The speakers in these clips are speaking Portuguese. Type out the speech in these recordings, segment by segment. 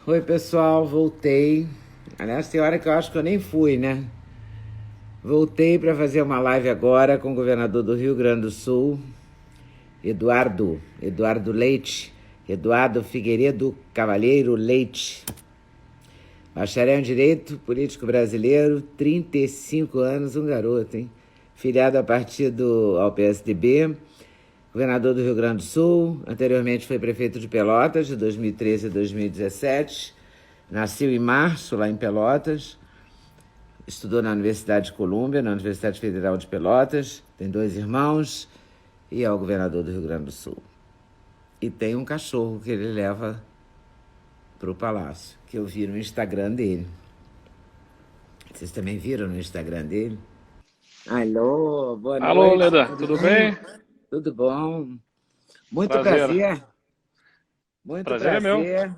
Oi, pessoal, voltei. Aliás, tem hora que eu acho que eu nem fui, né? Voltei para fazer uma live agora com o governador do Rio Grande do Sul, Eduardo Leite, Eduardo Figueiredo Cavalheiro Leite. Bacharel em Direito, político brasileiro, 35 anos, um garoto, hein? Filiado ao PSDB, governador do Rio Grande do Sul, anteriormente foi prefeito de Pelotas, de 2013 a 2017. Nasceu em março, lá em Pelotas. Estudou na Universidade de Colômbia, na Universidade Federal de Pelotas. Tem 2 irmãos e é o governador do Rio Grande do Sul. E tem um cachorro que ele leva para o palácio, que eu vi no Instagram dele. Vocês também viram no Instagram dele? Alô, boa Alô, noite, Leda, tudo tudo bem? bem? Tudo bom? Muito Prazer. prazer, muito Prazer é meu. prazer.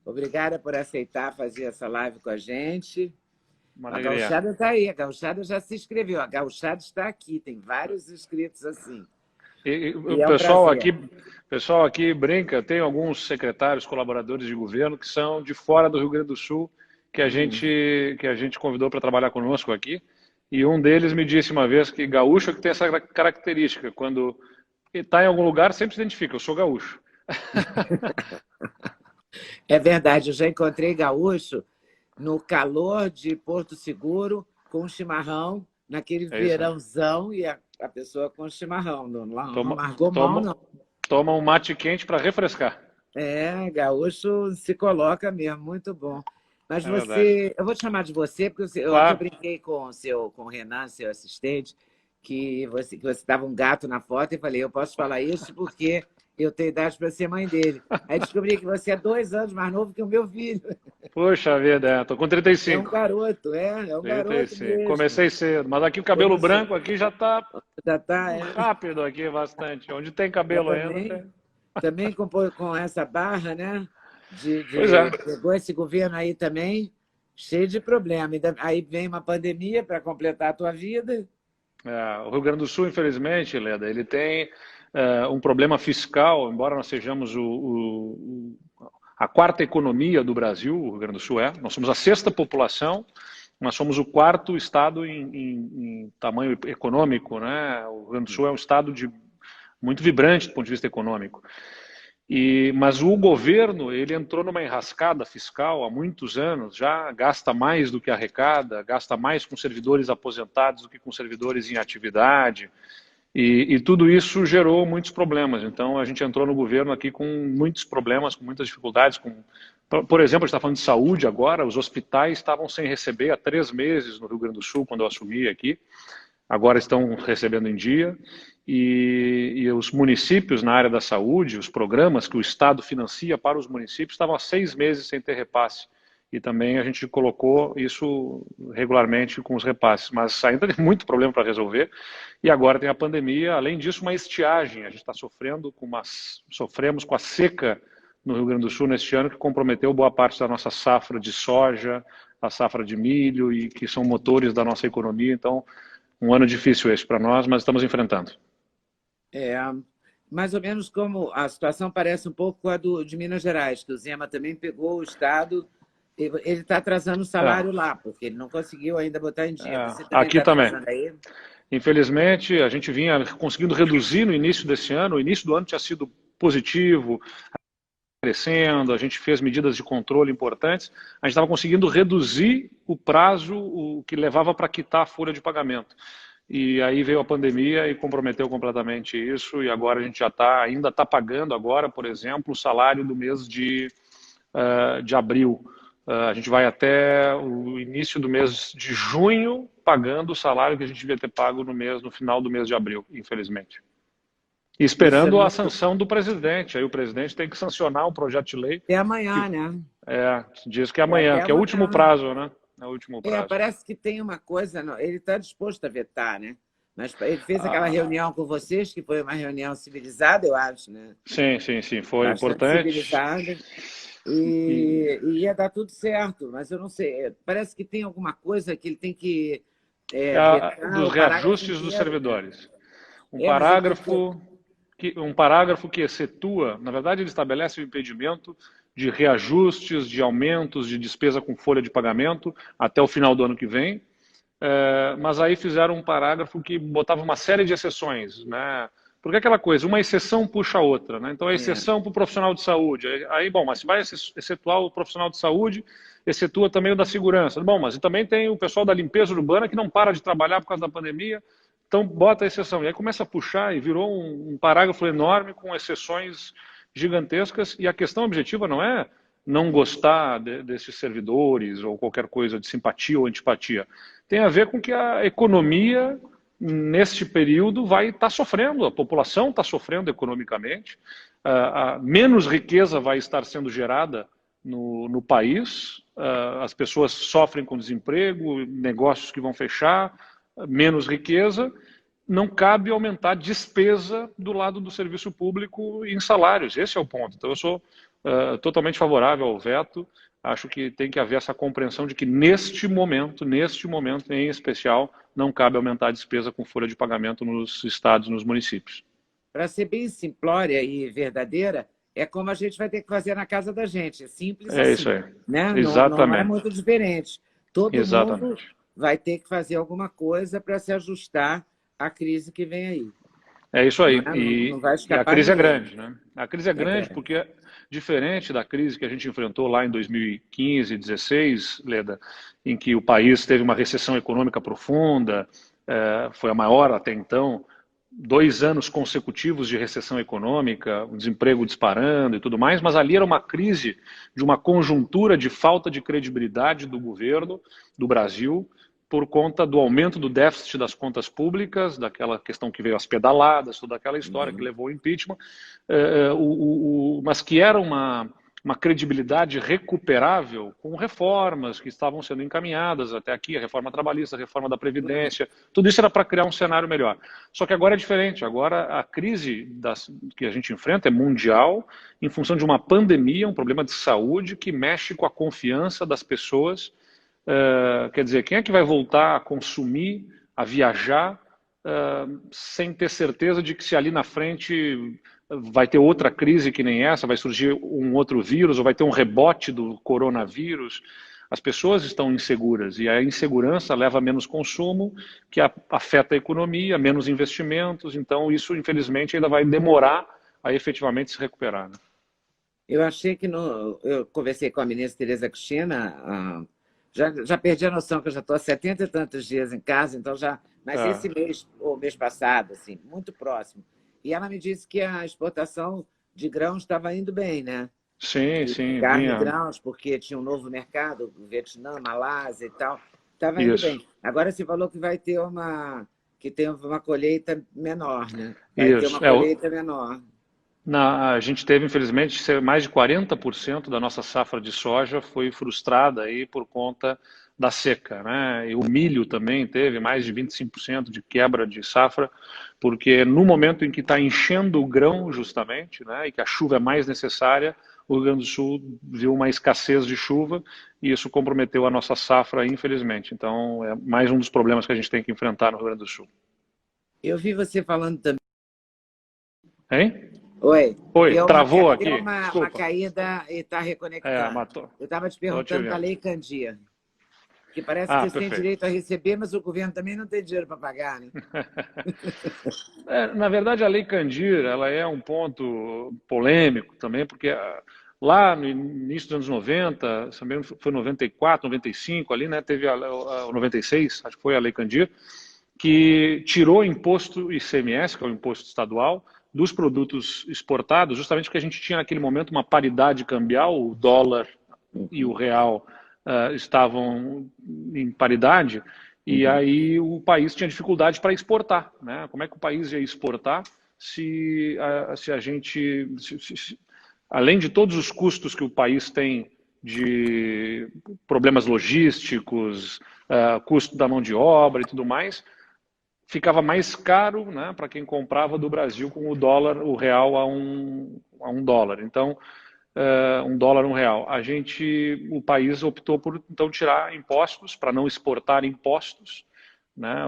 Obrigada por aceitar fazer essa live com a gente. Uma A alegria. Gauchada está aí, a Gauchada já se inscreveu. A Gauchada está aqui, tem vários inscritos assim. O E é um prazer. pessoal aqui brinca, tem alguns secretários, colaboradores de governo que são de fora do Rio Grande do Sul, que a gente convidou para trabalhar conosco aqui. E um deles me disse uma vez que gaúcho é que tem essa característica, quando está em algum lugar, sempre se identifica, eu sou gaúcho. É verdade, eu já encontrei gaúcho no calor de Porto Seguro com chimarrão, naquele É isso, né? verãozão, e a pessoa com chimarrão. Não Toma, largou mão, toma, não. toma um mate quente para refrescar. É, gaúcho se coloca mesmo, muito bom. Mas É verdade. eu vou te chamar de você, porque ontem eu Claro. brinquei com o Renan, seu assistente, que você estava um gato na foto e falei, eu posso falar isso porque eu tenho idade para ser mãe dele. Aí descobri que você é 2 anos mais novo que o meu filho. Poxa vida, tô com É um 35. garoto, é um garoto 35. mesmo. Comecei cedo, mas aqui o cabelo Começou, branco aqui já tá já tá, rápido aqui bastante. Onde tem mas cabelo ainda tem. também com essa barra, né? Pois é. Pegou esse governo aí também, cheio de problema. Aí vem uma pandemia para completar a tua vida. É, o Rio Grande do Sul, infelizmente, Leda, ele tem um problema fiscal, embora nós sejamos a quarta economia do Brasil, o Rio Grande do Sul é. Nós somos a sexta população, nós somos o quarto estado em tamanho econômico, né? O Rio Grande do Sul é um estado muito vibrante do ponto de vista econômico. Mas o governo, ele entrou numa enrascada fiscal há muitos anos, já gasta mais do que arrecada, gasta mais com servidores aposentados do que com servidores em atividade, e tudo isso gerou muitos problemas. Então a gente entrou no governo aqui com muitos problemas, com muitas dificuldades. Por exemplo, a gente está falando de saúde agora, os hospitais estavam sem receber há 3 meses no Rio Grande do Sul, quando eu assumi aqui, agora estão recebendo em dia, e os municípios na área da saúde, os programas que o Estado financia para os municípios, estavam há 6 meses sem ter repasse. E também a gente colocou isso regularmente com os repasses, mas ainda tem muito problema para resolver. E agora tem a pandemia, além disso, uma estiagem. A gente está sofremos com a seca no Rio Grande do Sul neste ano, que comprometeu boa parte da nossa safra de soja, a safra de milho, e que são motores da nossa economia. Então, um ano difícil esse para nós, mas estamos enfrentando. É, mais ou menos como a situação parece um pouco com a de Minas Gerais, que o Zema também pegou o Estado, ele está atrasando o É, salário lá, porque ele não conseguiu ainda botar em dia. Você também aqui está também. atrasando aí? Infelizmente, a gente vinha conseguindo reduzir no início desse ano. O início do ano tinha sido positivo, crescendo, a gente fez medidas de controle importantes. A gente estava conseguindo reduzir o prazo o que levava para quitar a folha de pagamento. E aí veio a pandemia e comprometeu completamente isso. E agora a gente já ainda está pagando agora, por exemplo, o salário do mês de abril. A gente vai até o início do mês de junho pagando o salário que a gente devia ter pago no final do mês de abril, infelizmente. E Isso é esperando a muito. sanção do presidente. Aí o presidente tem que sancionar um projeto de lei É que amanhã, né? diz que é É até amanhã, que é o último amanhã. prazo, né? É o último prazo. Parece que tem uma coisa, ele está disposto a vetar, né? Mas ele fez aquela Ah, reunião com vocês, que foi uma reunião civilizada, eu acho, né? sim, sim, sim, foi Bastante importante. civilizada. E, E ia dar tudo certo, mas eu não sei. Parece que tem alguma coisa que ele tem que vetar dos o parágrafo reajustes dos inteiro, né? servidores. Um Mas ele tem que. parágrafo um parágrafo que excetua, na verdade, ele estabelece o impedimento de reajustes, de aumentos de despesa com folha de pagamento até o final do ano que vem. Mas aí fizeram um parágrafo que botava uma série de exceções, né? Porque é aquela coisa, uma exceção puxa a outra, né? Então a exceção para o profissional de saúde, aí bom, mas se vai excetuar o profissional de saúde, excetua também o da segurança. Bom, mas também tem o pessoal da limpeza urbana que não para de trabalhar por causa da pandemia, então bota a exceção. E aí começa a puxar e virou um parágrafo enorme com exceções gigantescas, e a questão objetiva não é não gostar desses servidores ou qualquer coisa de simpatia ou antipatia. Tem a ver com que a economia, neste período, vai estar sofrendo, a população está sofrendo economicamente, menos riqueza vai estar sendo gerada no país, as pessoas sofrem com desemprego, negócios que vão fechar, menos riqueza, não cabe aumentar despesa do lado do serviço público em salários. Esse é o ponto. Então, eu sou totalmente favorável ao veto. Acho que tem que haver essa compreensão de que neste momento em especial, não cabe aumentar a despesa com folha de pagamento nos estados, nos municípios. Para ser bem simplória e verdadeira, é como a gente vai ter que fazer na casa da gente. É simples assim. É isso aí. Né? Exatamente. Não é muito diferente. Todo Exatamente. mundo vai ter que fazer alguma coisa para se ajustar à crise que vem aí. É isso aí. Não vai e a crise é ninguém. grande, né? A crise é grande porque, diferente da crise que a gente enfrentou lá em 2015, 2016, Leda, em que o país teve uma recessão econômica profunda, foi a maior até então, 2 anos consecutivos de recessão econômica, o desemprego disparando e tudo mais, mas ali era uma crise de uma conjuntura de falta de credibilidade do governo do Brasil, por conta do aumento do déficit das contas públicas, daquela questão que veio às pedaladas, toda aquela história que levou ao impeachment, mas que era uma credibilidade recuperável com reformas que estavam sendo encaminhadas até aqui, a reforma trabalhista, a reforma da Previdência, tudo isso era para criar um cenário melhor. Só que agora é diferente, agora a crise que a gente enfrenta é mundial, em função de uma pandemia, um problema de saúde que mexe com a confiança das pessoas. Quer dizer, quem é que vai voltar a consumir, a viajar, sem ter certeza de que se ali na frente vai ter outra crise que nem essa, vai surgir um outro vírus, ou vai ter um rebote do coronavírus? As pessoas estão inseguras, e a insegurança leva a menos consumo, que afeta a economia, menos investimentos, então isso, infelizmente, ainda vai demorar a efetivamente se recuperar. Né? Eu achei que eu conversei com a ministra Tereza Cristina, já perdi a noção que eu já estou há 70 e tantos dias em casa, então mas esse mês, ou mês passado, assim, muito próximo. E ela me disse que a exportação de grãos estava indo bem, né? Sim. Carne e grãos, porque tinha um novo mercado, Vietnã, Malásia e tal, estava indo bem. Agora você falou que vai ter que tem uma colheita menor, né? Vai ter uma colheita menor. A gente teve, infelizmente, mais de 40% da nossa safra de soja foi frustrada aí por conta da seca, né? E o milho também teve mais de 25% de quebra de safra, porque no momento em que está enchendo o grão, justamente, né, e que a chuva é mais necessária, o Rio Grande do Sul viu uma escassez de chuva e isso comprometeu a nossa safra, infelizmente. Então, é mais um dos problemas que a gente tem que enfrentar no Rio Grande do Sul. Eu vi você falando também... Hein? Oi, travou aqui. Deu uma caída e está reconectando. Eu estava te perguntando da Lei Candir, que parece que você tem direito a receber, mas o governo também não tem dinheiro para pagar, né? Na verdade, a Lei Candir ela é um ponto polêmico também, porque lá no início dos anos 90, também foi 94, 95, ali, né, teve o 96, acho que foi a Lei Candir, que tirou o imposto ICMS, que é o imposto estadual, dos produtos exportados, justamente porque a gente tinha naquele momento uma paridade cambial, o dólar e o real estavam em paridade, e aí o país tinha dificuldade para exportar. Né? Como é que o país ia exportar se a gente, além de todos os custos que o país tem de problemas logísticos, custo da mão de obra e tudo mais, ficava mais caro, né, para quem comprava do Brasil com o real a um dólar. Então, $1, R$1. O país optou por então tirar impostos para não exportar impostos, né,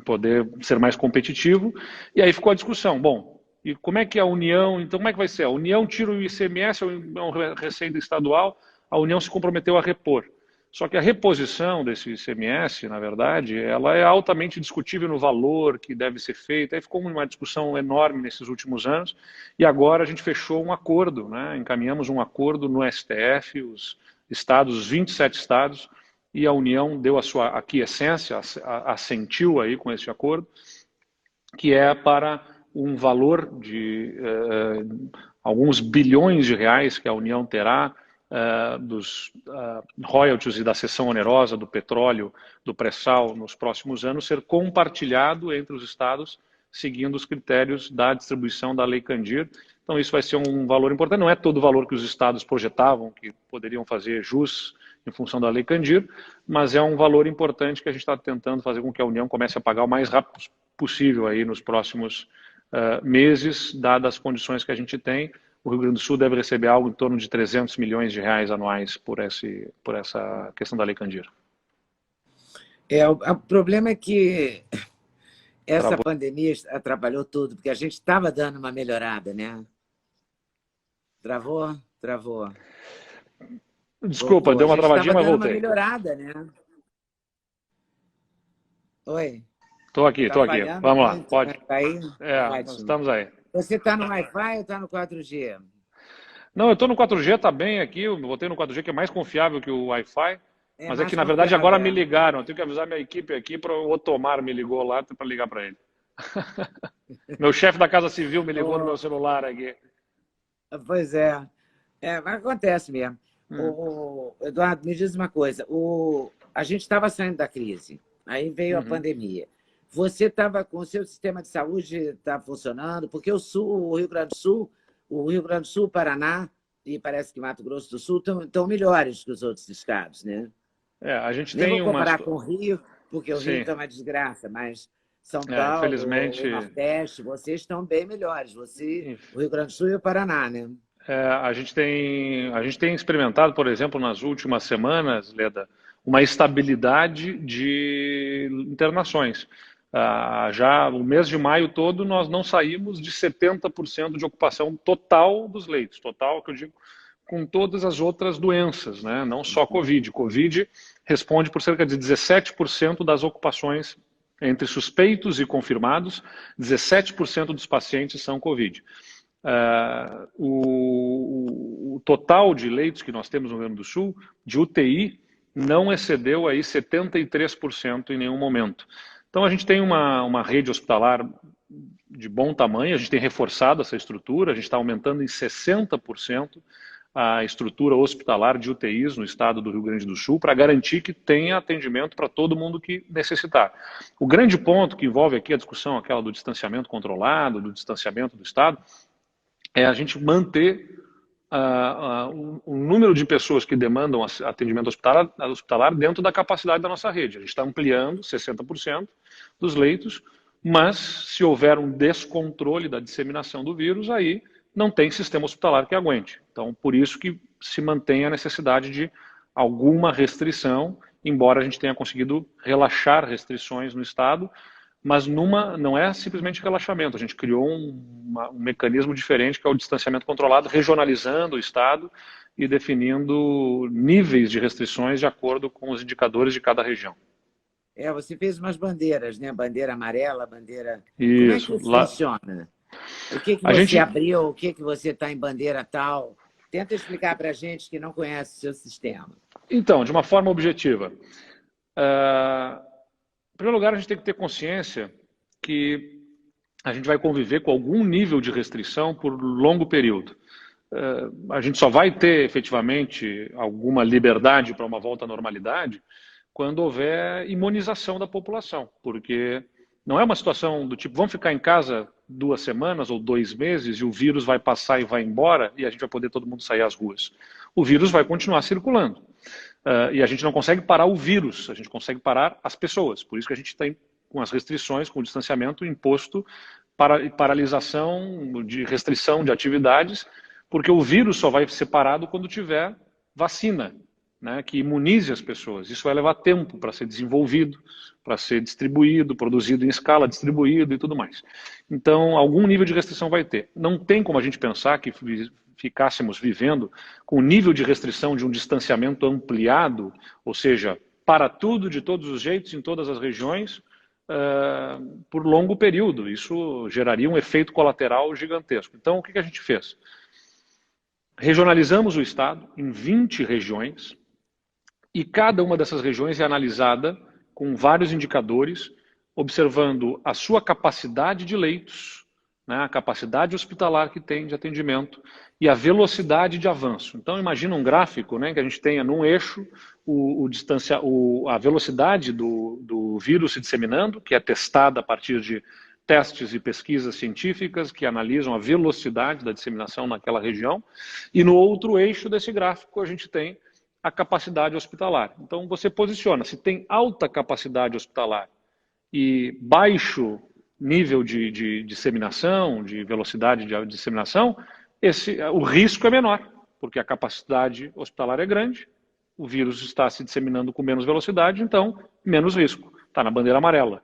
poder ser mais competitivo. E aí ficou a discussão. Bom, E como é que a União, então como é que vai ser? A União tira o ICMS, é uma receita estadual, a União se comprometeu a repor. Só que a reposição desse ICMS, na verdade, ela é altamente discutível no valor que deve ser feito. Aí ficou uma discussão enorme nesses últimos anos e agora a gente fechou um acordo, né? Encaminhamos um acordo no STF, os estados, os 27 estados, e a União deu a sua aquiescência, assentiu aí com esse acordo, que é para um valor de alguns bilhões de reais que a União terá dos royalties e da cessão onerosa do petróleo, do pré-sal nos próximos anos, ser compartilhado entre os estados, seguindo os critérios da distribuição da Lei Candir. Então isso vai ser um valor importante, não é todo o valor que os estados projetavam que poderiam fazer jus em função da Lei Candir, mas é um valor importante que a gente está tentando fazer com que a União comece a pagar o mais rápido possível aí nos próximos meses, dadas as condições que a gente tem. O Rio Grande do Sul deve receber algo em torno de 300 milhões de reais anuais por essa questão da Lei Candir. O problema é que essa pandemia atrapalhou tudo, porque a gente estava dando uma melhorada, né? Travou? Travou. Desculpa, deu uma travadinha, mas voltei. Uma melhorada, né? Oi? Estou aqui. Vamos lá, pode. Tá aí? Nós estamos aí. Você está no Wi-Fi ou está no 4G? Não, eu estou no 4G, está bem aqui. Eu botei no 4G, que é mais confiável que o Wi-Fi. Mas é que, na verdade, agora me ligaram. Eu tenho que avisar minha equipe aqui, para o Otomar me ligou lá para ligar para ele. Meu chefe da Casa Civil me ligou no meu celular aqui. Pois é. Mas acontece mesmo. Eduardo, me diz uma coisa. A gente estava saindo da crise, aí veio a pandemia. Você estava com o seu sistema de saúde funcionando? Porque o Rio Grande do Sul, o Paraná e parece que Mato Grosso do Sul estão melhores que os outros estados, né? A gente Nem tem vou comparar com o Rio, porque o Rio está uma desgraça, mas São Paulo, infelizmente, o Nordeste, vocês estão bem melhores. O Rio Grande do Sul e o Paraná, né? A gente tem experimentado, por exemplo, nas últimas semanas, Leda, uma estabilidade de internações. Já no mês de maio todo, nós não saímos de 70% de ocupação total dos leitos. Total, que eu digo, com todas as outras doenças, né? Não só Covid. Covid responde por cerca de 17% das ocupações entre suspeitos e confirmados. 17% dos pacientes são Covid. O total de leitos que nós temos no Rio Grande do Sul, de UTI, não excedeu aí 73% em nenhum momento. Então a gente tem uma rede hospitalar de bom tamanho, a gente tem reforçado essa estrutura, a gente está aumentando em 60% a estrutura hospitalar de UTIs no estado do Rio Grande do Sul para garantir que tenha atendimento para todo mundo que necessitar. O grande ponto que envolve aqui a discussão, aquela do distanciamento controlado, do distanciamento do estado, é a gente manter o número de pessoas que demandam atendimento hospitalar dentro da capacidade da nossa rede. A gente está ampliando 60% dos leitos, mas se houver um descontrole da disseminação do vírus, aí não tem sistema hospitalar que aguente. Então, por isso que se mantém a necessidade de alguma restrição, embora a gente tenha conseguido relaxar restrições no estado, mas não é simplesmente relaxamento. A gente criou um mecanismo diferente, que é o distanciamento controlado, regionalizando o estado e definindo níveis de restrições de acordo com os indicadores de cada região. Você fez umas bandeiras, né? Bandeira amarela, bandeira... Isso. Como é que funciona? O que você abriu? O que você está em bandeira tal? Tenta explicar para a gente que não conhece o seu sistema. Então, de uma forma objetiva. Em primeiro lugar, a gente tem que ter consciência que a gente vai conviver com algum nível de restrição por longo período. A gente só vai ter efetivamente alguma liberdade para uma volta à normalidade quando houver imunização da população, porque não é uma situação do tipo, vamos ficar em casa 2 semanas ou 2 meses e o vírus vai passar e vai embora e a gente vai poder todo mundo sair às ruas. O vírus vai continuar circulando. E a gente não consegue parar o vírus, a gente consegue parar as pessoas. Por isso que a gente tem, com as restrições, com o distanciamento, imposto paralisação, de restrição de atividades, porque o vírus só vai ser parado quando tiver vacina. né, que imunize as pessoas. Isso vai levar tempo para ser desenvolvido, para ser distribuído, produzido em escala, distribuído e tudo mais. Então, algum nível de restrição vai ter. Não tem como a gente pensar que ficássemos vivendo com o nível de restrição de um distanciamento ampliado, ou seja, para tudo, de todos os jeitos, em todas as regiões, por longo período. Isso geraria um efeito colateral gigantesco. Então, o que a gente fez? Regionalizamos o Estado em 20 regiões e cada uma dessas regiões é analisada com vários indicadores, observando a sua capacidade de leitos, né, a capacidade hospitalar que tem de atendimento e a velocidade de avanço. Então, imagina um gráfico, né, que a gente tenha num eixo a velocidade do vírus se disseminando, que é testada a partir de testes e pesquisas científicas que analisam a velocidade da disseminação naquela região, e no outro eixo desse gráfico a gente tem a capacidade hospitalar. Então você posiciona, se tem alta capacidade hospitalar e baixo nível de disseminação, de velocidade de disseminação, o risco é menor, porque a capacidade hospitalar é grande, o vírus está se disseminando com menos velocidade, então menos risco, está na bandeira amarela.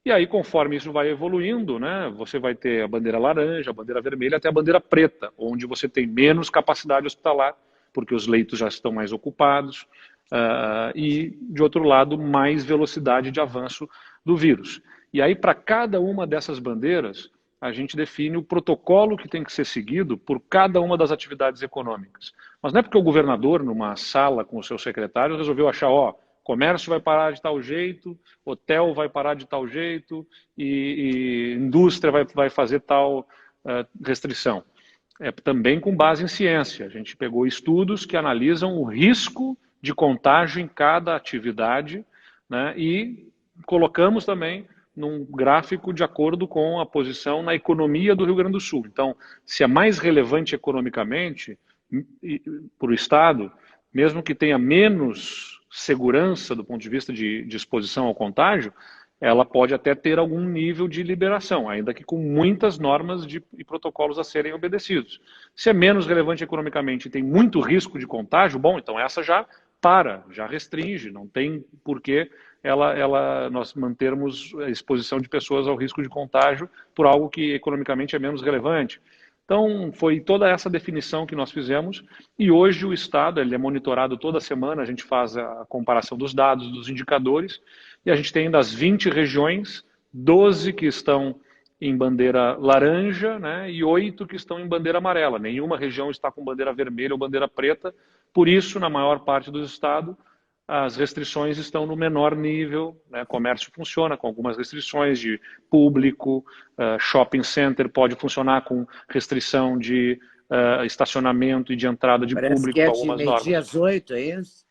E aí, conforme isso vai evoluindo, né, você vai ter a bandeira laranja, a bandeira vermelha, até a bandeira preta, onde você tem menos capacidade hospitalar, porque os leitos já estão mais ocupados, e, de outro lado, mais velocidade de avanço do vírus. E aí, para cada uma dessas bandeiras, a gente define o protocolo que tem que ser seguido por cada uma das atividades econômicas. Mas não é porque o governador, numa sala com os seus secretários, resolveu achar, comércio vai parar de tal jeito, hotel vai parar de tal jeito e indústria vai fazer tal restrição. É também com base em ciência. A gente pegou estudos que analisam o risco de contágio em cada atividade, né, e colocamos também num gráfico de acordo com a posição na economia do Rio Grande do Sul. Então, se é mais relevante economicamente para o Estado, mesmo que tenha menos segurança do ponto de vista de exposição ao contágio, ela pode até ter algum nível de liberação, ainda que com muitas normas e protocolos a serem obedecidos. Se é menos relevante economicamente e tem muito risco de contágio, bom, então essa já já restringe, não tem porquê nós mantermos a exposição de pessoas ao risco de contágio por algo que economicamente é menos relevante. Então, foi toda essa definição que nós fizemos e hoje o Estado ele é monitorado toda semana, a gente faz a comparação dos dados, dos indicadores, e a gente tem das 20 regiões, 12 que estão em bandeira laranja, né, e 8 que estão em bandeira amarela. Nenhuma região está com bandeira vermelha ou bandeira preta, por isso, na maior parte dos estados, as restrições estão no menor nível, né? Comércio funciona com algumas restrições de público, shopping center pode funcionar com restrição de estacionamento e de entrada de público, que é algumas de normas. meio-dia às 8, é isso?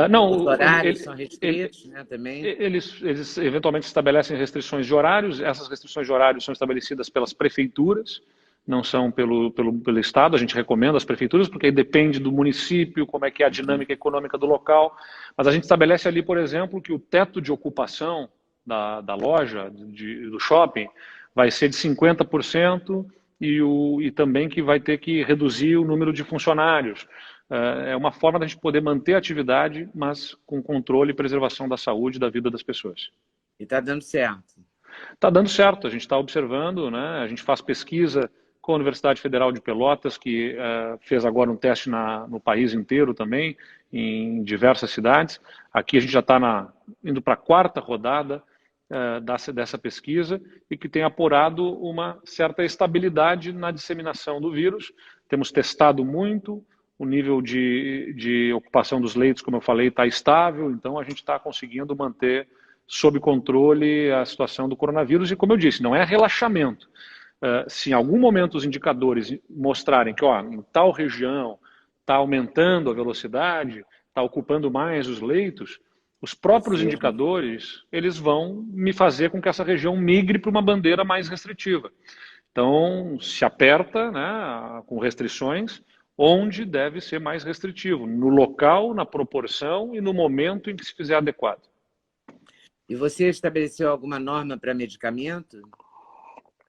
Não, os horários são restritos, né, também? Eles eventualmente estabelecem restrições de horários, essas restrições de horários são estabelecidas pelas prefeituras, não são pelo Estado, a gente recomenda as prefeituras, porque aí depende do município, como é que é a dinâmica econômica do local, mas a gente estabelece ali, por exemplo, que o teto de ocupação da loja, do shopping, vai ser de 50% e também que vai ter que reduzir o número de funcionários. É uma forma da gente poder manter a atividade, mas com controle e preservação da saúde e da vida das pessoas. E está dando certo? Está dando certo, a gente está observando, né? A gente faz pesquisa com a Universidade Federal de Pelotas, que fez agora um teste no país inteiro também, em diversas cidades. Aqui a gente já está indo para a quarta rodada dessa pesquisa e que tem apurado uma certa estabilidade na disseminação do vírus. Temos testado muito, o nível de ocupação dos leitos, como eu falei, está estável, então a gente está conseguindo manter sob controle a situação do coronavírus e, como eu disse, não é relaxamento. Se em algum momento os indicadores mostrarem que em tal região está aumentando a velocidade, está ocupando mais os leitos, os próprios indicadores eles vão me fazer com que essa região migre para uma bandeira mais restritiva. Então, se aperta, né, com restrições, onde deve ser mais restritivo, no local, na proporção e no momento em que se fizer adequado. E você estabeleceu alguma norma para medicamento?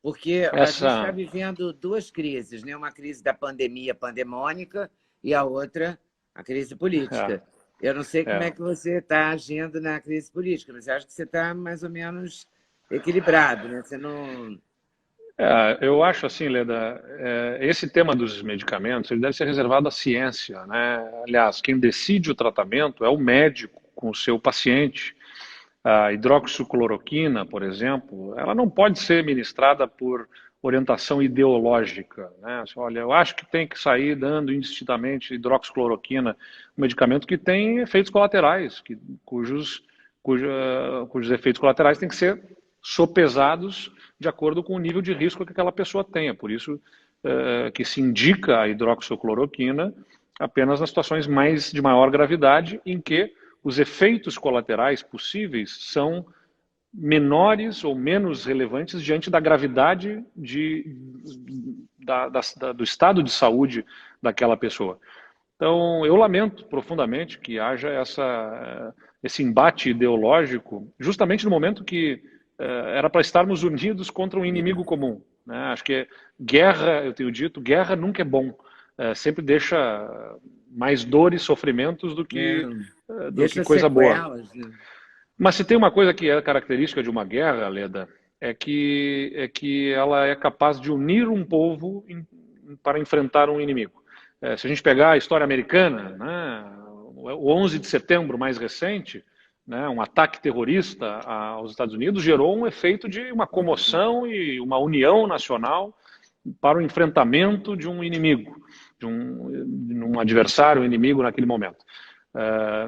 Porque a gente está vivendo duas crises, né? Uma crise da pandemia pandemônica e a outra, a crise É, política. Eu não sei como é é. que você está agindo na crise política, mas eu acho que você está mais ou menos equilibrado, né? Você não. Eu acho assim, Leda, esse tema dos medicamentos ele deve ser reservado à ciência, né? Aliás, quem decide o tratamento é o médico com o seu paciente. A hidroxicloroquina, por exemplo, ela não pode ser ministrada por orientação ideológica, né? Assim, olha, eu acho que tem que sair dando indistintamente hidroxicloroquina, um medicamento que tem efeitos colaterais, cujos efeitos colaterais têm que ser sopesados de acordo com o nível de risco que aquela pessoa tenha. Por isso que se indica a hidroxicloroquina apenas nas situações de maior gravidade, em que os efeitos colaterais possíveis são menores ou menos relevantes diante da gravidade do estado de saúde daquela pessoa. Então, eu lamento profundamente que haja esse embate ideológico, justamente no momento que era para estarmos unidos contra um inimigo comum. Né? Acho que guerra, eu tenho dito, guerra nunca é bom. Sempre deixa mais dores, sofrimentos É, do que deixa coisa boa. sequelas, né? Mas se tem uma coisa que é característica de uma guerra, Leda, é que ela é capaz de unir um povo para enfrentar um inimigo. Se a gente pegar a história americana, né, o 11 de setembro mais recente, né, um ataque terrorista aos Estados Unidos gerou um efeito de uma comoção e uma união nacional para o enfrentamento de um inimigo, de um adversário, um inimigo naquele momento.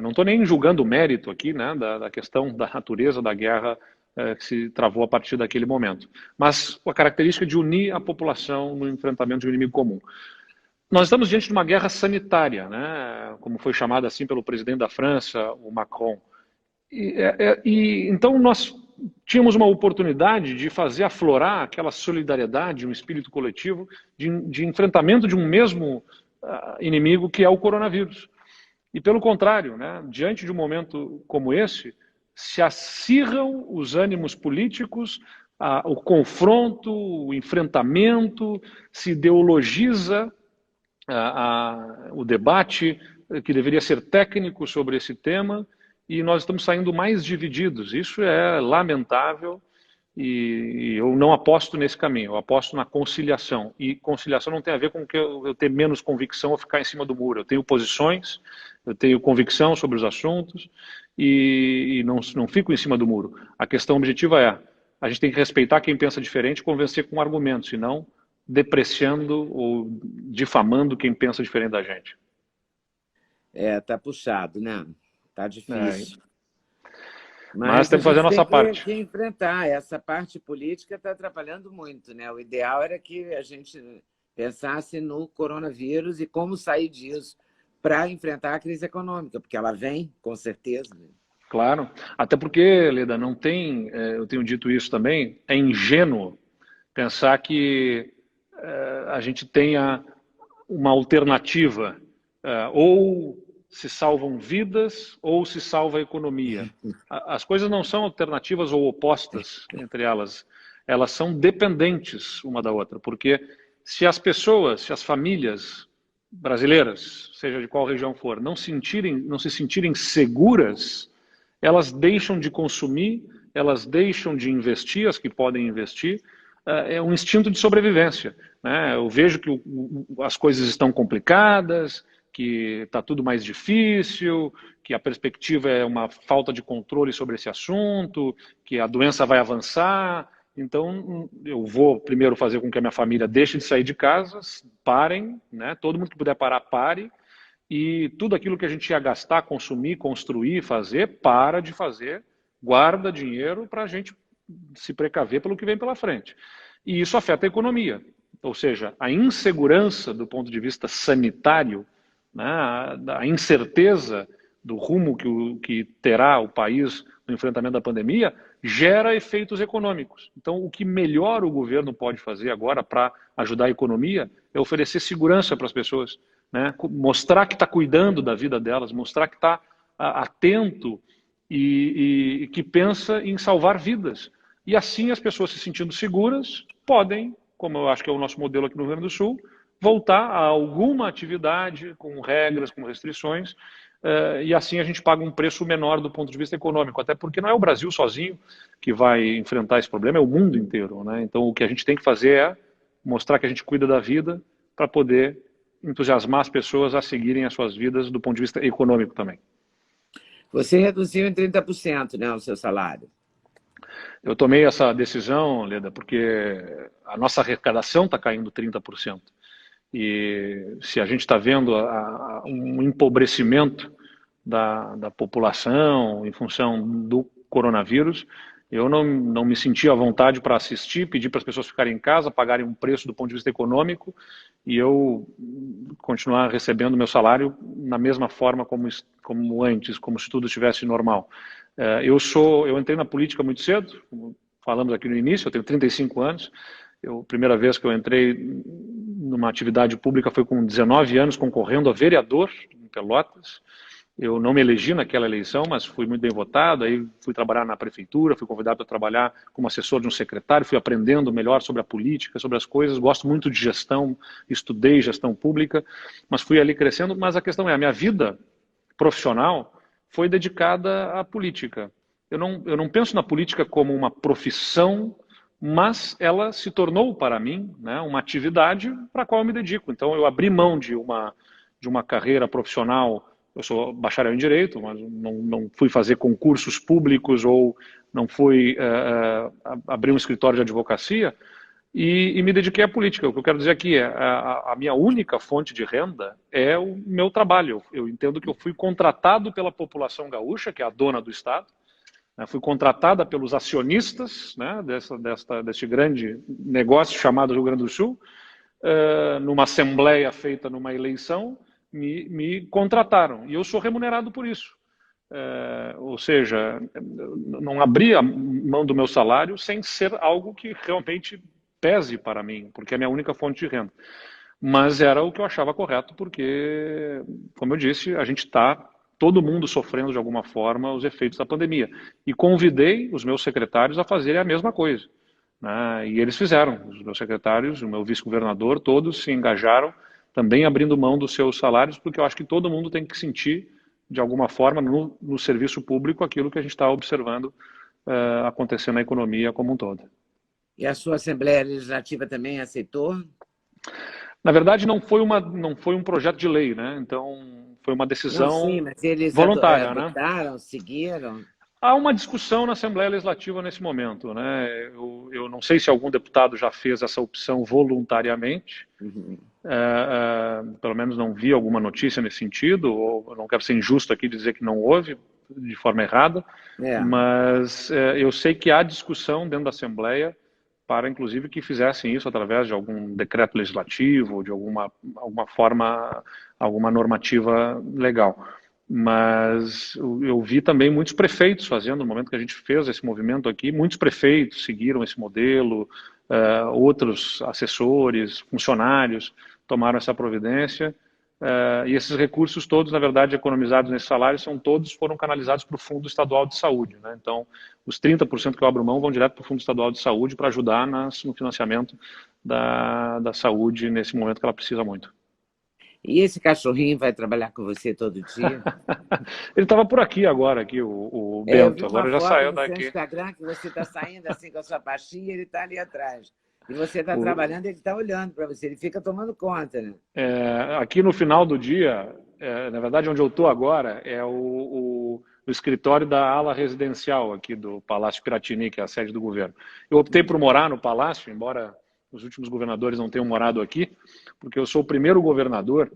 Não estou nem julgando o mérito aqui, né, da questão da natureza da guerra que se travou a partir daquele momento, mas a característica de unir a população no enfrentamento de um inimigo comum. Nós estamos diante de uma guerra sanitária, né, como foi chamada assim pelo presidente da França, o Macron. Então nós tínhamos uma oportunidade de fazer aflorar aquela solidariedade, um espírito coletivo de enfrentamento de um mesmo inimigo que é o coronavírus. E pelo contrário, né, diante de um momento como esse, se acirram os ânimos políticos, o confronto, o enfrentamento, se ideologiza o debate que deveria ser técnico sobre esse tema, e nós estamos saindo mais divididos. Isso é lamentável e eu não aposto nesse caminho, eu aposto na conciliação. E conciliação não tem a ver com que eu ter menos convicção ou ficar em cima do muro. Eu tenho posições, eu tenho convicção sobre os assuntos e não fico em cima do muro. A questão objetiva é, a gente tem que respeitar quem pensa diferente e convencer com argumentos, e não depreciando ou difamando quem pensa diferente da gente. Tá puxado, né? Tá difícil. Mas a temos que fazer a gente nossa tem parte. que enfrentar. Essa parte política está atrapalhando muito, né? O ideal era que a gente pensasse no coronavírus e como sair disso para enfrentar a crise econômica, porque ela vem, com certeza. Claro, até porque, Leda, não tem, eu tenho dito isso também, é ingênuo pensar que a gente tenha uma alternativa, ou se salvam vidas ou se salva a economia. As coisas não são alternativas ou opostas entre elas, elas são dependentes uma da outra, porque se as pessoas, se as famílias brasileiras, seja de qual região for, não se sentirem seguras, elas deixam de consumir, elas deixam de investir, as que podem investir, é um instinto de sobrevivência. Né? Eu vejo que as coisas estão complicadas, que está tudo mais difícil, que a perspectiva é uma falta de controle sobre esse assunto, que a doença vai avançar. Então, eu vou primeiro fazer com que a minha família deixe de sair de casa, parem, né? Todo mundo que puder parar, pare, e tudo aquilo que a gente ia gastar, consumir, construir, fazer, para de fazer, guarda dinheiro para a gente se precaver pelo que vem pela frente. E isso afeta a economia, ou seja, a insegurança do ponto de vista sanitário, né, a incerteza do rumo que terá o país no enfrentamento da pandemia, gera efeitos econômicos. Então, o que melhor o governo pode fazer agora para ajudar a economia é oferecer segurança para as pessoas, né? Mostrar que está cuidando da vida delas, mostrar que está atento e que pensa em salvar vidas. E assim as pessoas se sentindo seguras podem, como eu acho que é o nosso modelo aqui no Rio Grande do Sul, voltar a alguma atividade com regras, com restrições, e assim a gente paga um preço menor do ponto de vista econômico, até porque não é o Brasil sozinho que vai enfrentar esse problema, é o mundo inteiro, né? Então o que a gente tem que fazer é mostrar que a gente cuida da vida para poder entusiasmar as pessoas a seguirem as suas vidas do ponto de vista econômico também. Você reduziu em 30%, né, o seu salário. Eu tomei essa decisão, Leda, porque a nossa arrecadação está caindo 30%. E se a gente está vendo um empobrecimento da população em função do coronavírus, eu não me senti à vontade para assistir, pedir para as pessoas ficarem em casa, pagarem um preço do ponto de vista econômico e eu continuar recebendo meu salário na mesma forma como antes, como se tudo estivesse normal. Eu entrei na política muito cedo, como falamos aqui no início, eu tenho 35 anos. A primeira vez que eu entrei numa atividade pública foi com 19 anos, concorrendo a vereador em Pelotas. Eu não me elegi naquela eleição, mas fui muito bem votado, aí fui trabalhar na prefeitura, fui convidado para trabalhar como assessor de um secretário, fui aprendendo melhor sobre a política, sobre as coisas, gosto muito de gestão, estudei gestão pública, mas fui ali crescendo, mas a questão é, a minha vida profissional foi dedicada à política. Eu não penso na política como uma profissão, mas ela se tornou para mim, né, uma atividade para a qual eu me dedico. Então eu abri mão de uma carreira profissional. Eu sou bacharel em Direito, mas não fui fazer concursos públicos ou não fui abrir um escritório de advocacia e me dediquei à política. O que eu quero dizer aqui é a minha única fonte de renda é o meu trabalho. Eu entendo que eu fui contratado pela população gaúcha, que é a dona do Estado, né, fui contratada pelos acionistas, né, deste grande negócio chamado Rio Grande do Sul, numa assembleia feita numa eleição, me contrataram e eu sou remunerado por isso. Ou seja, não abri a mão do meu salário sem ser algo que realmente pese para mim, porque é a minha única fonte de renda. Mas era o que eu achava correto, porque, como eu disse, a gente está, todo mundo sofrendo de alguma forma os efeitos da pandemia. E convidei os meus secretários a fazerem a mesma coisa, né? E eles fizeram. Os meus secretários, o meu vice-governador, todos se engajaram, também abrindo mão dos seus salários, porque eu acho que todo mundo tem que sentir, de alguma forma, no serviço público, aquilo que a gente está observando acontecer na economia como um todo. E a sua Assembleia Legislativa também aceitou? Na verdade, não foi um projeto de lei, né? Então, foi uma decisão sim, mas eles voluntária, né? votaram, seguiram? Há uma discussão na Assembleia Legislativa nesse momento, né? Eu não sei se algum deputado já fez essa opção voluntariamente, pelo menos não vi alguma notícia nesse sentido, ou eu não quero ser injusto aqui dizer que não houve, de forma errada, mas eu sei que há discussão dentro da Assembleia para, inclusive, que fizessem isso através de algum decreto legislativo, de alguma forma, alguma normativa legal. Mas eu vi também muitos prefeitos fazendo, no momento que a gente fez esse movimento aqui, muitos prefeitos seguiram esse modelo, outros assessores, funcionários tomaram essa providência, e esses recursos todos, na verdade, economizados nesse salário, foram canalizados para o Fundo Estadual de Saúde, né? Então, os 30% que eu abro mão vão direto para o Fundo Estadual de Saúde para ajudar no financiamento da saúde nesse momento que ela precisa muito. E esse cachorrinho vai trabalhar com você todo dia? Ele estava por aqui agora, o Bento, agora já saiu daqui. Eu vi uma foto no seu Instagram que você está saindo assim com a sua pastinha e ele está ali atrás. E você está trabalhando, ele está olhando para você, ele fica tomando conta, né? Aqui no final do dia, na verdade onde eu estou agora, é o escritório da ala residencial aqui do Palácio Piratini, que é a sede do governo. Eu optei por morar no Palácio, embora os últimos governadores não tenham morado aqui, porque eu sou o primeiro governador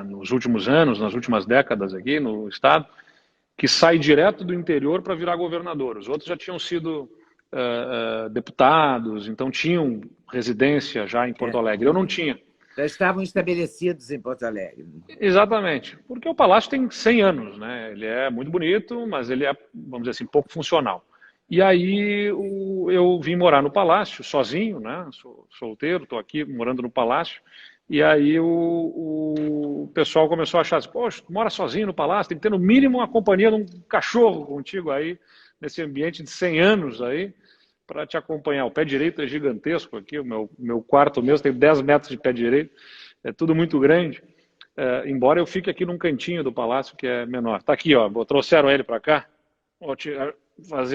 nos últimos anos, nas últimas décadas aqui no estado, que sai direto do interior para virar governador. Os outros já tinham sido deputados, então tinham residência já em Porto Alegre. Eu não tinha. Já estavam estabelecidos em Porto Alegre. Exatamente, porque o Palácio tem 100 anos, né? Ele é muito bonito, mas ele é, vamos dizer assim, pouco funcional. E aí eu vim morar no Palácio, sozinho, né? Sou solteiro, estou aqui morando no Palácio, e aí o pessoal começou a achar assim, poxa, tu mora sozinho no Palácio, tem que ter no mínimo uma companhia de um cachorro contigo aí, nesse ambiente de 100 anos aí. para te acompanhar. O pé direito é gigantesco aqui, o meu quarto mesmo tem 10 metros de pé direito, é tudo muito grande, embora eu fique aqui num cantinho do palácio que é menor. Está aqui, ó, trouxeram ele para cá, vou te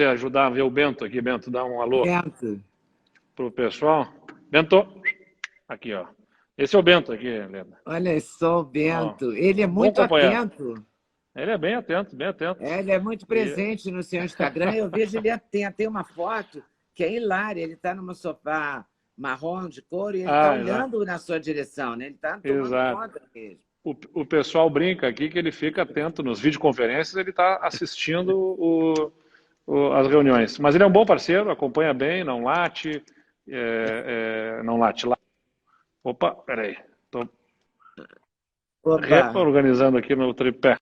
ajudar a ver o Bento aqui. Bento, dá um alô Bento. para o pessoal. Bento, aqui, ó. Esse é o Bento aqui, Helena. Olha só o Ó, Bento. Ele é bom muito companheiro. atento. Ele é bem atento, bem atento. Ele é muito presente no seu Instagram. Eu vejo ele tem uma foto que é hilária. Ele está num sofá marrom de couro e ele está olhando na sua direção, né? Ele está tomando conta mesmo. O pessoal brinca aqui que ele fica atento nos videoconferências, ele está assistindo as reuniões. Mas ele é um bom parceiro, acompanha bem, não late, não late lá. Opa, peraí. Estou reorganizando aqui no tripé.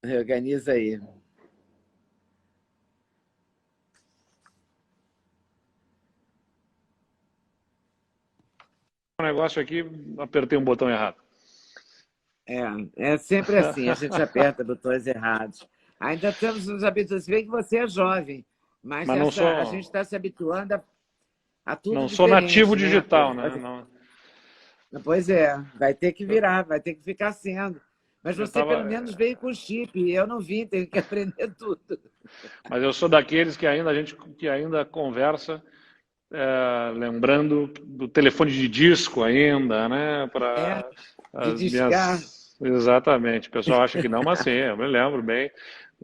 Reorganiza aí. Um negócio aqui, apertei um botão errado. É sempre assim, a gente aperta botões errados. Ainda estamos nos habituando, se bem que você é jovem, mas não sou, a gente está se habituando a tudo não diferente. Sou nativo né? digital, né? Não. Pois é, vai ter que virar, vai ter que ficar sendo. Mas você pelo menos veio com chip, eu não vim, tenho que aprender tudo. Mas eu sou daqueles que ainda conversa, lembrando do telefone de disco ainda, né? Para de discar. Exatamente. O pessoal acha que não, mas sim, eu me lembro bem.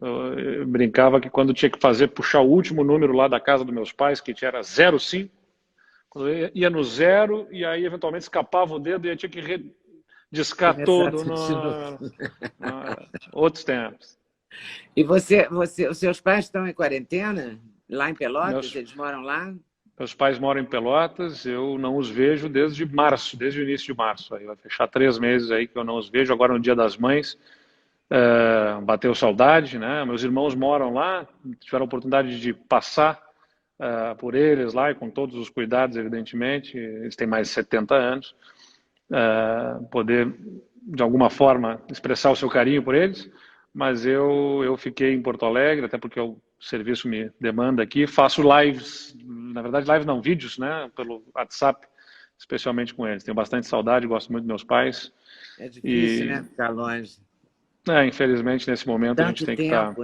Eu brincava que quando tinha que puxar o último número lá da casa dos meus pais, que era 05, quando eu ia no 0 e aí eventualmente escapava o dedo e eu tinha que discar todo outros tempos. E os seus pais estão em quarentena? Lá em Pelotas? Eles moram lá? Meus pais moram em Pelotas, eu não os vejo desde março, desde o início de março. Aí vai fechar 3 meses aí que eu não os vejo. Agora no Dia das Mães, bateu saudade, né? Meus irmãos moram lá, tiveram a oportunidade de passar por eles lá, e com todos os cuidados, evidentemente. Eles têm mais de 70 anos. Poder, de alguma forma, expressar o seu carinho por eles. Mas eu fiquei em Porto Alegre, até porque o serviço me demanda aqui. Faço lives, na verdade lives não, vídeos, né, pelo WhatsApp, especialmente com eles. Tenho bastante saudade, gosto muito dos meus pais. É difícil, né, ficar longe. Infelizmente, nesse momento, a gente tem que estar...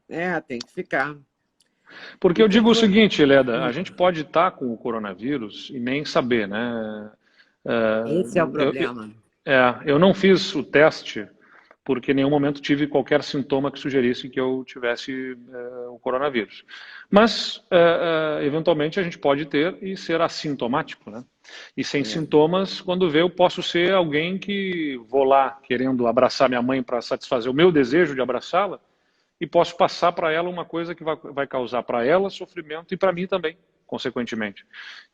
né? Tem que ficar. Porque eu digo o seguinte, Leda, a gente pode estar com o coronavírus e nem saber, né? Esse é o problema. Eu não fiz o teste porque em nenhum momento tive qualquer sintoma que sugerisse que eu tivesse o coronavírus. Mas, eventualmente, a gente pode ter e ser assintomático, né? E sem sintomas, quando vê, eu posso ser alguém que vou lá querendo abraçar minha mãe para satisfazer o meu desejo de abraçá-la e posso passar para ela uma coisa que vai causar para ela sofrimento e para mim também, consequentemente.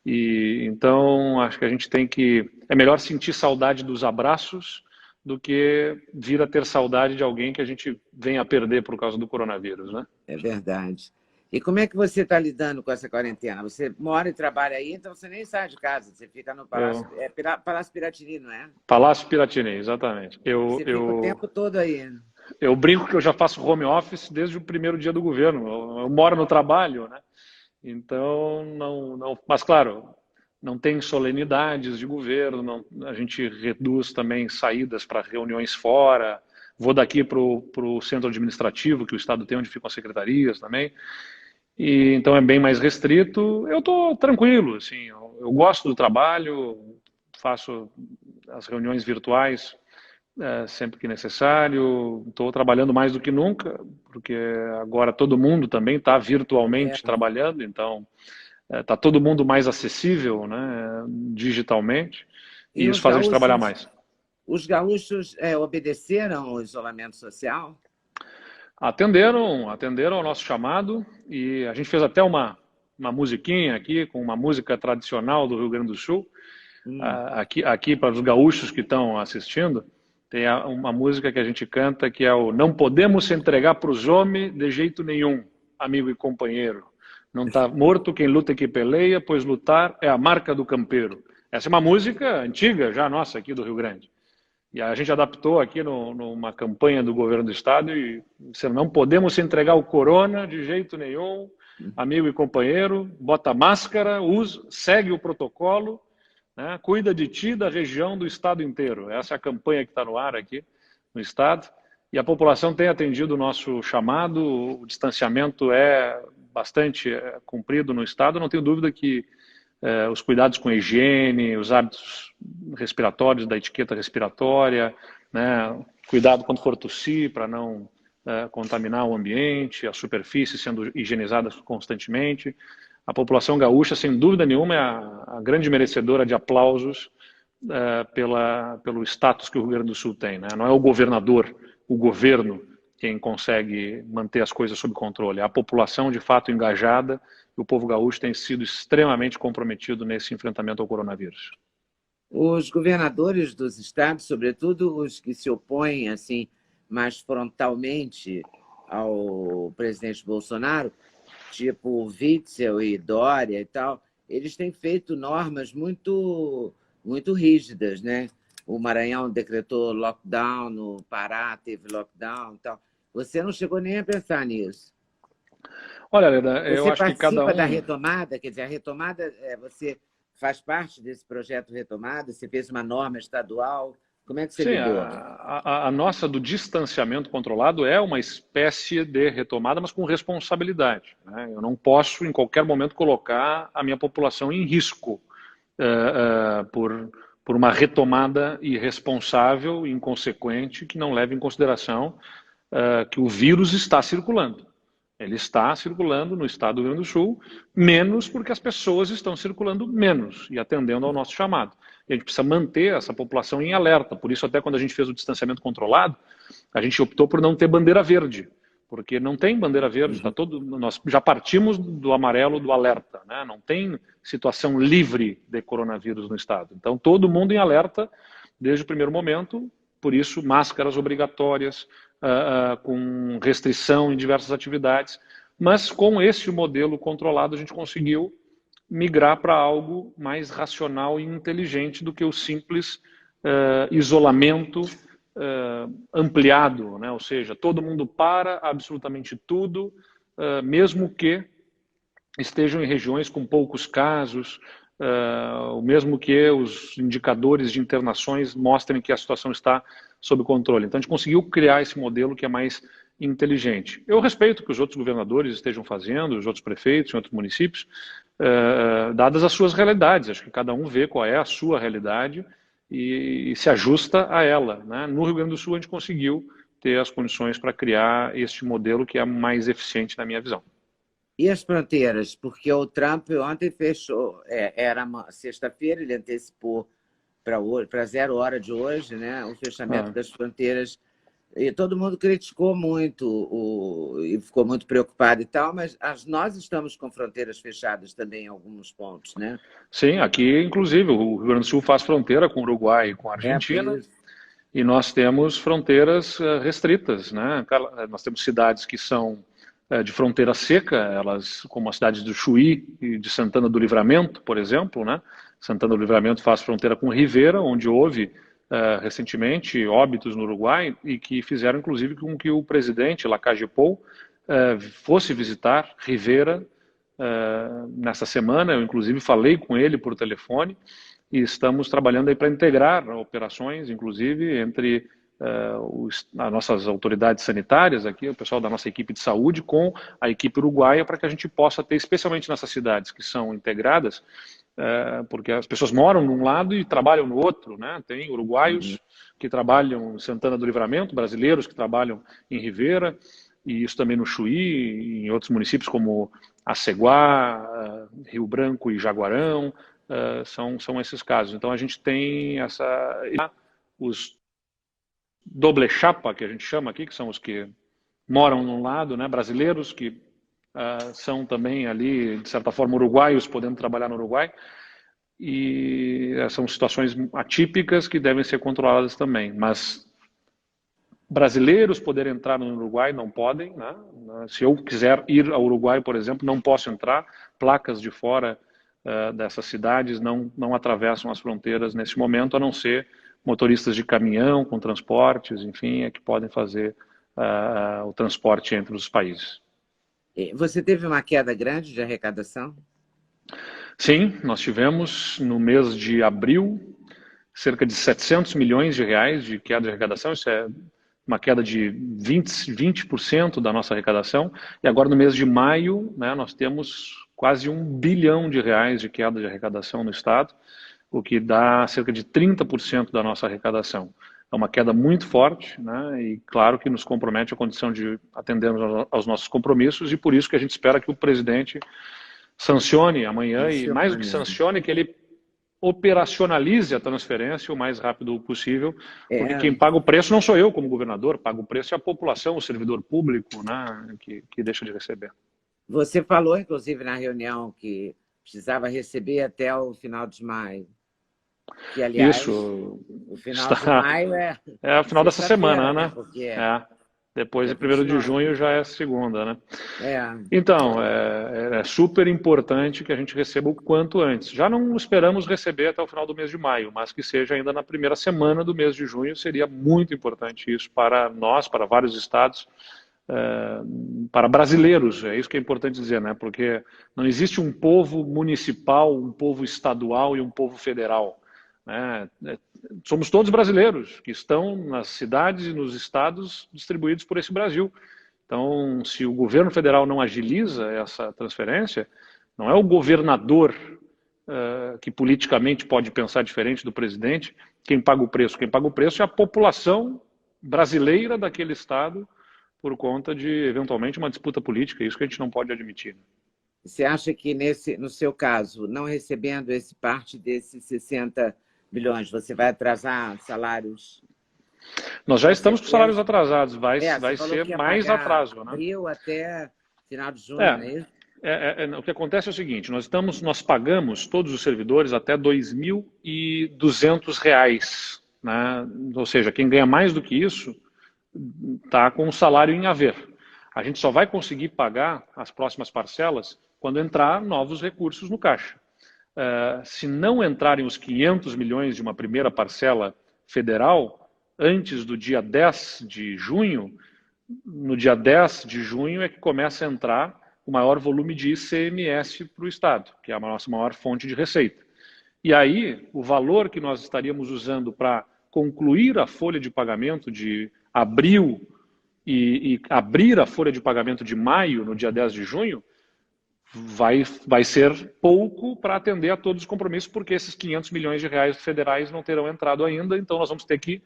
E então, acho que a gente tem que... É melhor sentir saudade dos abraços do que vir a ter saudade de alguém que a gente venha a perder por causa do coronavírus, né? É verdade. E como é que você está lidando com essa quarentena? Você mora e trabalha aí, então você nem sai de casa, você fica no Palácio... Palácio Piratini, não é? Palácio Piratini, exatamente. Você fica o tempo todo aí. Eu brinco que eu já faço home office desde o primeiro dia do governo. Eu moro no trabalho, né? Então, não... Mas, claro, não tem solenidades de governo, a gente reduz também saídas para reuniões fora. Vou daqui para o centro administrativo que o Estado tem, onde ficam as secretarias também. E, então é bem mais restrito. Eu estou tranquilo, assim, eu gosto do trabalho, faço as reuniões virtuais sempre que necessário. Estou trabalhando mais do que nunca, porque agora todo mundo também está virtualmente trabalhando, então... Está todo mundo mais acessível, né, digitalmente, e isso faz a gente trabalhar mais. Os gaúchos obedeceram ao isolamento social? Atenderam ao nosso chamado, e a gente fez até uma musiquinha aqui, com uma música tradicional do Rio Grande do Sul. Aqui para os gaúchos que estão assistindo, tem uma música que a gente canta, que é o "Não podemos se entregar para os homens de jeito nenhum, amigo e companheiro. Não está morto quem luta e que peleia, pois lutar é a marca do campeiro." Essa é uma música antiga, já nossa, aqui do Rio Grande. E a gente adaptou aqui numa campanha do governo do estado e não podemos se entregar ao corona de jeito nenhum, amigo e companheiro, bota máscara, segue o protocolo, né, cuida de ti, da região, do estado inteiro. Essa é a campanha que está no ar aqui no estado. E a população tem atendido o nosso chamado, o distanciamento é bastante cumprido no estado. Não tenho dúvida que os cuidados com a higiene, os hábitos respiratórios, da etiqueta respiratória, né, cuidado quando for tossir para não contaminar o ambiente, as superfícies sendo higienizadas constantemente. A população gaúcha, sem dúvida nenhuma, é a grande merecedora de aplausos pelo status que o Rio Grande do Sul tem, né? Não é o governador, o governo quem consegue manter as coisas sob controle. É a população, de fato, engajada, e o povo gaúcho tem sido extremamente comprometido nesse enfrentamento ao coronavírus. Os governadores dos estados, sobretudo os que se opõem assim mais frontalmente ao presidente Bolsonaro, tipo Witzel e Dória e tal, eles têm feito normas muito rígidas, né? O Maranhão decretou lockdown, no Pará teve lockdown e tal. Você não chegou nem a pensar nisso. Olha, Leda, eu Você acho que cada participa um... da retomada, quer dizer, a retomada, você faz parte desse projeto Retomada? Você fez uma norma estadual? Como é que você Sim, lidou? a nossa do distanciamento controlado é uma espécie de retomada, mas com responsabilidade, né? Eu não posso, em qualquer momento, colocar a minha população em risco por uma retomada irresponsável, inconsequente, que não leva em consideração que o vírus está circulando. Ele está circulando no estado do Rio Grande do Sul, menos porque as pessoas estão circulando menos e atendendo ao nosso chamado. E a gente precisa manter essa população em alerta. Por isso, até quando a gente fez o distanciamento controlado, a gente optou por não ter bandeira verde, porque não tem bandeira verde. Tá nós já partimos do amarelo do alerta, né? Não tem situação livre de coronavírus no estado. Então, todo mundo em alerta desde o primeiro momento. Por isso, máscaras obrigatórias, com restrição em diversas atividades, mas com esse modelo controlado a gente conseguiu migrar para algo mais racional e inteligente do que o simples isolamento ampliado, né? Ou seja, todo mundo para absolutamente tudo, mesmo que estejam em regiões com poucos casos, mesmo que os indicadores de internações mostrem que a situação está sob controle. Então, a gente conseguiu criar esse modelo que é mais inteligente. Eu respeito que os outros governadores estejam fazendo, os outros prefeitos em outros municípios, dadas as suas realidades. Acho que cada um vê qual é a sua realidade e se ajusta a ela, né? No Rio Grande do Sul, a gente conseguiu ter as condições para criar este modelo que é mais eficiente na minha visão. E as fronteiras? Porque o Trump ontem fechou, era sexta-feira, ele antecipou para 0 hora de hoje, né, o fechamento das fronteiras. E todo mundo criticou muito e ficou muito preocupado e tal, mas nós estamos com fronteiras fechadas também em alguns pontos, né? Sim, aqui, inclusive, o Rio Grande do Sul faz fronteira com o Uruguai e com a Argentina, e nós temos fronteiras restritas, né? Nós temos cidades que são de fronteira seca, elas, como as cidades do Chuí e de Santana do Livramento, por exemplo, né? Santana do Livramento faz fronteira com Rivera, onde houve recentemente óbitos no Uruguai e que fizeram, inclusive, com que o presidente Lacalle Pou fosse visitar Rivera nessa semana. Eu, inclusive, falei com ele por telefone e estamos trabalhando aí para integrar operações, inclusive, entre as nossas autoridades sanitárias aqui, o pessoal da nossa equipe de saúde com a equipe uruguaia, para que a gente possa ter, especialmente nessas cidades que são integradas, porque as pessoas moram num lado e trabalham no outro, né? Tem uruguaios que trabalham em Santana do Livramento, brasileiros que trabalham em Rivera, e isso também no Chuí, e em outros municípios como Aceguá, Rio Branco e Jaguarão, são esses casos. Então a gente tem os doble chapa, que a gente chama aqui, que são os que moram num lado, né, brasileiros que são também ali, de certa forma, uruguaios, podendo trabalhar no Uruguai, e são situações atípicas que devem ser controladas também, mas brasileiros poderem entrar no Uruguai não podem, né? Se eu quiser ir ao Uruguai, por exemplo, não posso entrar, placas de fora dessas cidades não atravessam as fronteiras nesse momento, a não ser motoristas de caminhão com transportes, enfim, que podem fazer o transporte entre os países. Você teve uma queda grande de arrecadação? Sim, nós tivemos no mês de abril cerca de 700 milhões de reais de queda de arrecadação, isso é uma queda de 20% da nossa arrecadação, e agora no mês de maio, né, nós temos quase R$ 1 bilhão de queda de arrecadação no Estado, o que dá cerca de 30% da nossa arrecadação. É uma queda muito forte, né, e claro que nos compromete a condição de atendermos aos nossos compromissos, e por isso que a gente espera que o presidente sancione amanhã, e mais do que sancione, que ele operacionalize a transferência o mais rápido possível, porque quem paga o preço não sou eu como governador, paga o preço é a população, o servidor público, né, que deixa de receber. Você falou, inclusive, na reunião que precisava receber até o final de maio. Que, aliás, isso o final de maio é o final dessa semana, né? Porque depois de 1º de junho já é segunda, né? É. Então, é super importante que a gente receba o quanto antes. Já não esperamos receber até o final do mês de maio, mas que seja ainda na primeira semana do mês de junho, seria muito importante isso para nós, para vários estados, para brasileiros, é isso que é importante dizer, né? Porque não existe um povo municipal, um povo estadual e um povo federal, né? Somos todos brasileiros que estão nas cidades e nos estados distribuídos por esse Brasil. Então, se o governo federal não agiliza essa transferência, não é o governador que politicamente pode pensar diferente do presidente quem paga o preço. Quem paga o preço é a população brasileira daquele estado, por conta de, eventualmente, uma disputa política. Isso que a gente não pode admitir. Você acha que, no seu caso, não recebendo parte desses 60 bilhões, você vai atrasar salários? Nós já estamos com salários atrasados, vai ser mais atraso. Né? Abril até final de junho, não é isso? O que acontece é o seguinte, nós pagamos todos os servidores até R$ 2.200, né? Ou seja, quem ganha mais do que isso está com o salário em haver. A gente só vai conseguir pagar as próximas parcelas quando entrar novos recursos no caixa. Se não entrarem os 500 milhões de uma primeira parcela federal, antes do dia 10 de junho, no dia 10 de junho é que começa a entrar o maior volume de ICMS para o Estado, que é a nossa maior fonte de receita. E aí, o valor que nós estaríamos usando para concluir a folha de pagamento de abril e abrir a folha de pagamento de maio, no dia 10 de junho, vai ser pouco para atender a todos os compromissos, porque esses 500 milhões de reais federais não terão entrado ainda, então nós vamos ter que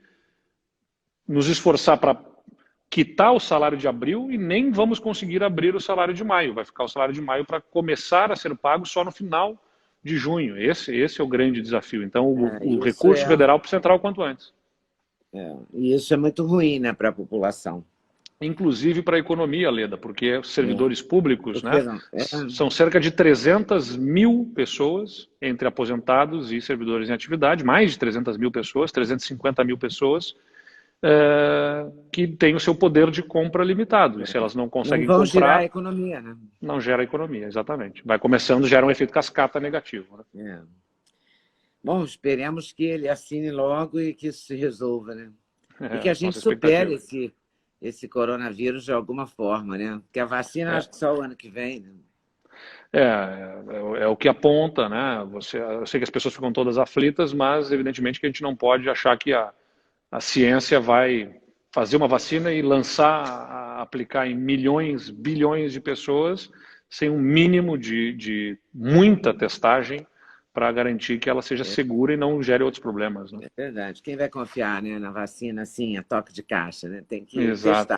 nos esforçar para quitar o salário de abril e nem vamos conseguir abrir o salário de maio. Vai ficar o salário de maio para começar a ser pago só no final de junho. Esse é o grande desafio. Então, o recurso federal precisa entrar o quanto antes. E isso é muito ruim, né, para a população. Inclusive para a economia, Leda, porque os servidores públicos, né, são cerca de 300 mil pessoas, entre aposentados e servidores em atividade, mais de 300 mil pessoas, 350 mil pessoas, que têm o seu poder de compra limitado. E se elas não conseguem comprar... Não gerar a economia, né? Não gera a economia, exatamente. Vai começando, gera um efeito cascata negativo. Né? Bom, esperemos que ele assine logo e que isso se resolva, né? E que a gente supere esse coronavírus de alguma forma, né? Porque a vacina acho que só o ano que vem, né? É o que aponta, né? Eu sei que as pessoas ficam todas aflitas, mas evidentemente que a gente não pode achar que a ciência vai fazer uma vacina e lançar, aplicar em milhões, bilhões de pessoas, sem um mínimo de muita testagem para garantir que ela seja segura e não gere outros problemas. Né? É verdade. Quem vai confiar, né, na vacina assim, a toque de caixa? Né? Tem que testar. Tá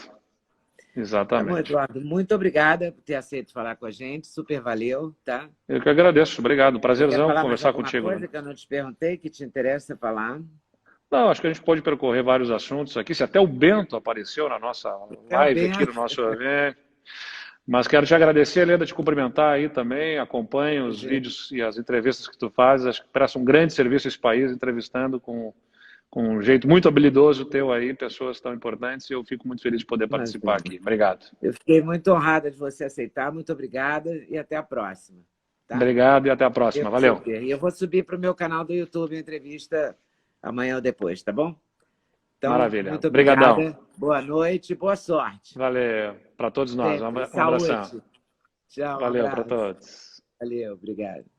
Exatamente. bom, Eduardo, muito obrigada por ter aceito falar com a gente. Super valeu, tá? Eu que agradeço. Obrigado. Prazerzão conversar contigo. Coisa que eu não te perguntei, que te interessa falar? Não, acho que a gente pode percorrer vários assuntos aqui. Se até o Bento apareceu na nossa live aqui, no nosso evento. Mas quero te agradecer, Leda, te cumprimentar aí também. Acompanho os vídeos e as entrevistas que tu fazes. Acho que presta um grande serviço a esse país, entrevistando com um jeito muito habilidoso teu aí, pessoas tão importantes. E eu fico muito feliz de poder participar aqui. Obrigado. Eu fiquei muito honrada de você aceitar. Muito obrigada e até a próxima. Tá? Obrigado e até a próxima. Valeu. E eu vou subir para o meu canal do YouTube a entrevista amanhã ou depois, tá bom? Então, maravilha. Muito obrigada. Obrigadão. Boa noite e boa sorte. Valeu. Para todos nós. Um abração. Tchau, um Valeu para abraço. todos. Valeu, obrigado.